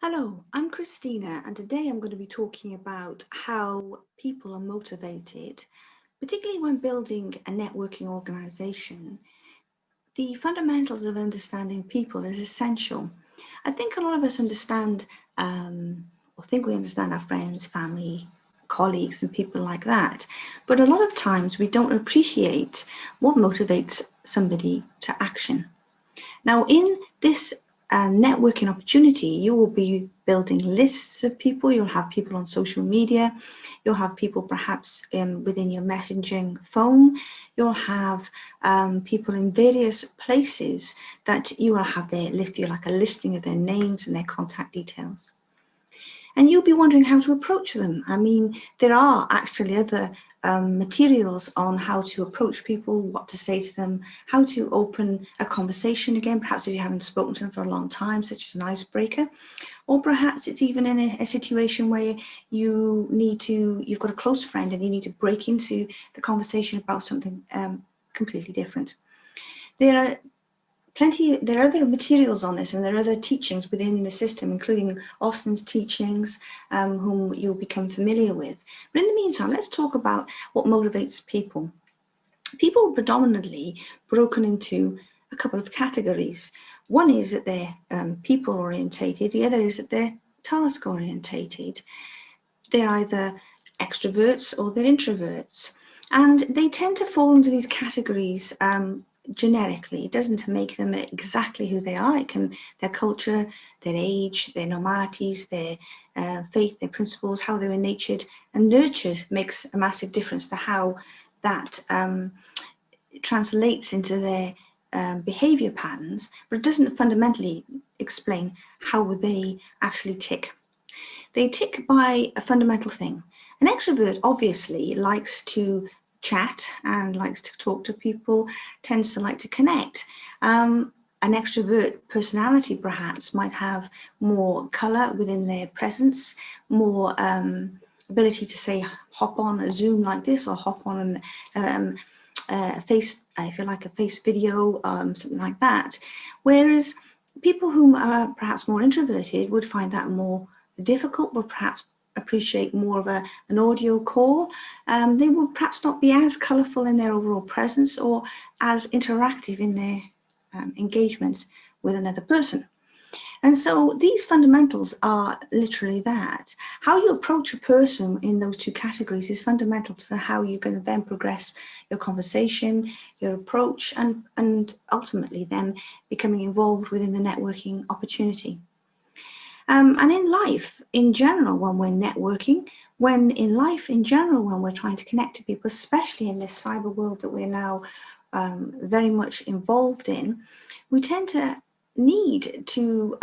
Hello, I'm Christina, and today I'm going to be talking about how people are motivated, particularly when building a networking organization. The fundamentals of understanding people is essential. I think a lot of us understand, or think we understand our friends, family, colleagues, and people like that, but a lot of times we don't appreciate what motivates somebody to action. Now, in this networking opportunity, you will be building lists of people. You'll have people on social media. You'll have people perhaps within your messaging phone. You'll have people in various places that you will have their list, you like a listing of their names and their contact details. And you'll be wondering how to approach them. I mean, there are actually other materials on how to approach people, what to say to them, how to open a conversation again, perhaps if you haven't spoken to them for a long time, such as an icebreaker, or perhaps it's even in a situation where you've got a close friend and you need to break into the conversation about something completely different. There are other materials on this, and there are other teachings within the system, including Austin's teachings, whom you'll become familiar with. But in the meantime, let's talk about what motivates people. People are predominantly broken into a couple of categories. One is that they're people orientated, the other is that they're task orientated. They're either extroverts or they're introverts. And they tend to fall into these categories generically. It doesn't make them exactly who they are. It can their culture, their age, their normalities, their faith, their principles, how they were natured and nurtured makes a massive difference to how that translates into their behavior patterns, but it doesn't fundamentally explain how they actually tick. They tick by a fundamental thing. An extrovert obviously likes to chat and likes to talk to people, tends to like to connect. An extrovert personality perhaps might have more colour within their presence, more ability to say hop on a Zoom like this or hop on a face, if you like, a face video, something like that. Whereas people who are perhaps more introverted would find that more difficult, would perhaps appreciate more of an audio call. They will perhaps not be as colourful in their overall presence or as interactive in their engagement with another person. And so these fundamentals are literally that. How you approach a person in those two categories is fundamental to how you're going to then progress your conversation, your approach, and ultimately then becoming involved within the networking opportunity. And in life in general, when we're networking, when in life in general, when we're trying to connect to people, especially in this cyber world that we're now very much involved in, we tend to need to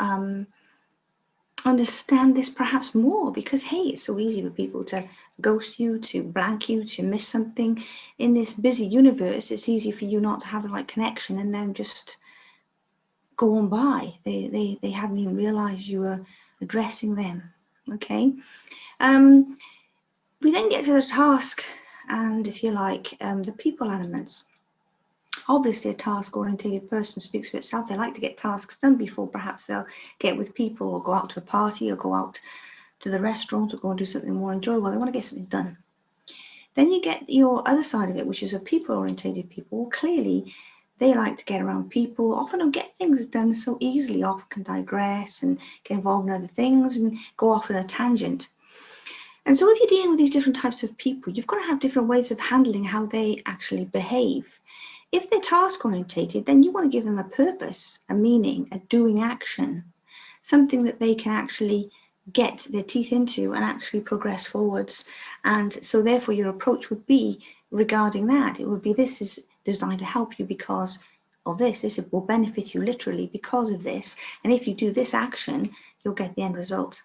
understand this perhaps more because, hey, it's so easy for people to ghost you, to blank you, to miss something. In this busy universe, it's easy for you not to have the right connection and then just go on by. They haven't even realized you were addressing them. Okay. We then get to the task and, if you like, the people elements. Obviously, a task-oriented person speaks for itself. They like to get tasks done before perhaps they'll get with people or go out to a party or go out to the restaurant or go and do something more enjoyable. They want to get something done. Then you get your other side of it, which is a people-oriented people. Clearly, they like to get around people, often don't get things done so easily, often can digress and get involved in other things and go off on a tangent. And so if you're dealing with these different types of people, you've got to have different ways of handling how they actually behave. If they're task orientated, then you want to give them a purpose, a meaning, a doing action, something that they can actually get their teeth into and actually progress forwards. And so therefore your approach would be regarding that. It would be, this is designed to help you because of this. This will benefit you literally because of this. And if you do this action, you'll get the end result.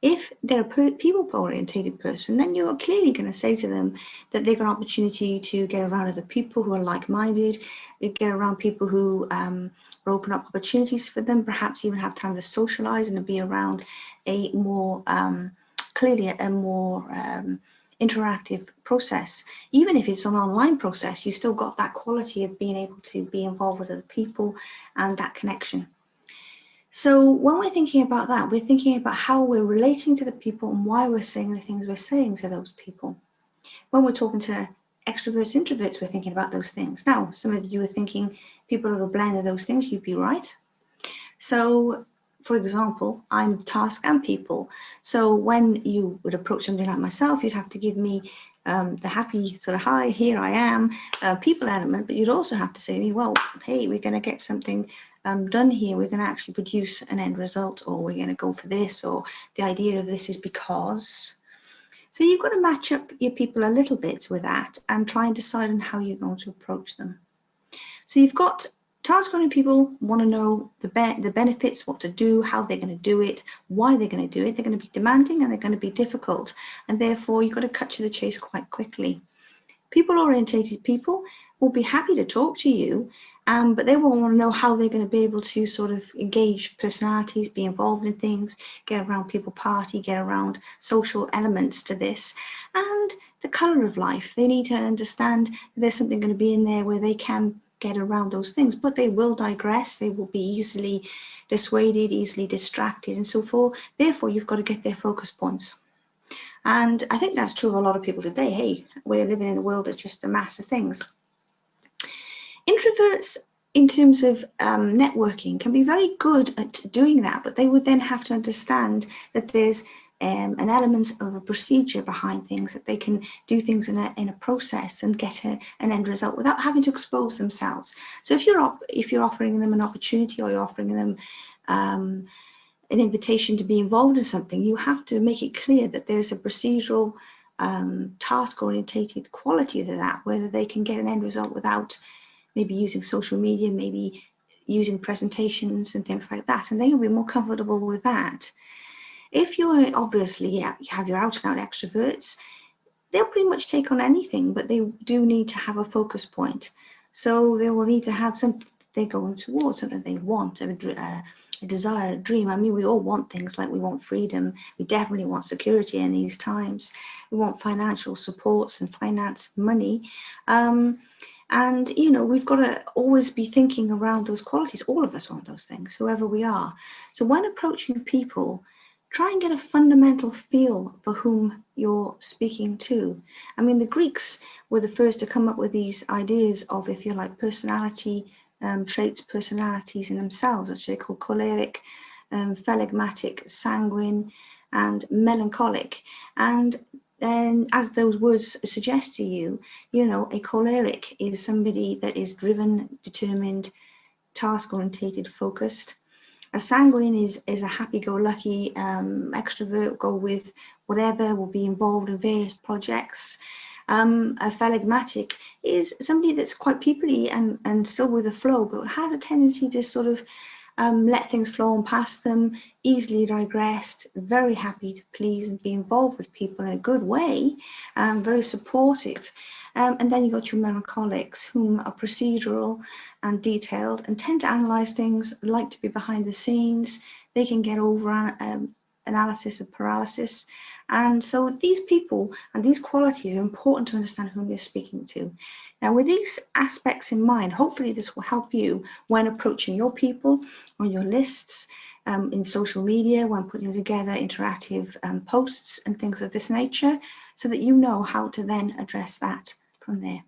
If they're a people-oriented person, then you're clearly going to say to them that they've got an opportunity to get around other people who are like-minded, get around people who will open up opportunities for them, perhaps even have time to socialize and be around a more, clearly a more interactive process. Even if it's an online process, you still got that quality of being able to be involved with other people and that connection. So when we're thinking about that, we're thinking about how we're relating to the people and why we're saying the things we're saying to those people. When we're talking to extroverts, introverts, we're thinking about those things. Now, some of you are thinking people are a blend of those things. You'd be right. So, for example, I'm task and people. So when you would approach somebody like myself, you'd have to give me the happy sort of, hi, here I am, people element, but you'd also have to say to me, well, hey, we're going to get something done here. We're going to actually produce an end result, or we're going to go for this, or the idea of this is because. So you've got to match up your people a little bit with that and try and decide on how you're going to approach them. So you've got task-oriented people want to know the benefits, what to do, how they're going to do it, why they're going to do it. They're going to be demanding and they're going to be difficult, and therefore you've got to cut to the chase quite quickly. People-orientated people will be happy to talk to you, but they will want to know how they're going to be able to sort of engage personalities, be involved in things, get around people party, get around social elements to this, and the colour of life. They need to understand there's something going to be in there where they can get around those things, but they will digress. They will be easily dissuaded, easily distracted, and so forth. Therefore, you've got to get their focus points. And I think that's true of a lot of people today. Hey, we're living in a world that's just a mass of things. Introverts, in terms of networking, can be very good at doing that, but they would then have to understand that there's an element of a procedure behind things, that they can do things in a process and get an end result without having to expose themselves. So if you're offering them an opportunity, or you're offering them an invitation to be involved in something, you have to make it clear that there's a procedural task-orientated quality to that, whether they can get an end result without maybe using social media, maybe using presentations and things like that, and they will be more comfortable with that. If you're obviously, you have your out-and-out extroverts, they'll pretty much take on anything, but they do need to have a focus point. So they will need to have something they're going towards, something they want, a desire, a dream. I mean, we all want things like we want freedom. We definitely want security in these times. We want financial supports and finance money. And, you know, we've got to always be thinking around those qualities. All of us want those things, whoever we are. So when approaching people, try and get a fundamental feel for whom you're speaking to. I mean, the Greeks were the first to come up with these ideas of, if you like, personality traits, personalities in themselves, which they call choleric, phlegmatic, sanguine, and melancholic. And then, as those words suggest to you, you know, a choleric is somebody that is driven, determined, task-orientated, focused. A sanguine is a happy-go-lucky extrovert, go with whatever, will be involved in various projects. A phlegmatic is somebody that's quite peoply and still with the flow, but has a tendency to sort of let things flow on past them, easily digressed, very happy to please and be involved with people in a good way, very supportive. And then you've got your melancholics, whom are procedural and detailed and tend to analyse things, like to be behind the scenes. They can get over analysis of paralysis. And so these people and these qualities are important to understand whom you're speaking to. Now, with these aspects in mind, hopefully this will help you when approaching your people on your lists, in social media, when putting together interactive posts and things of this nature, so that you know how to then address that from there.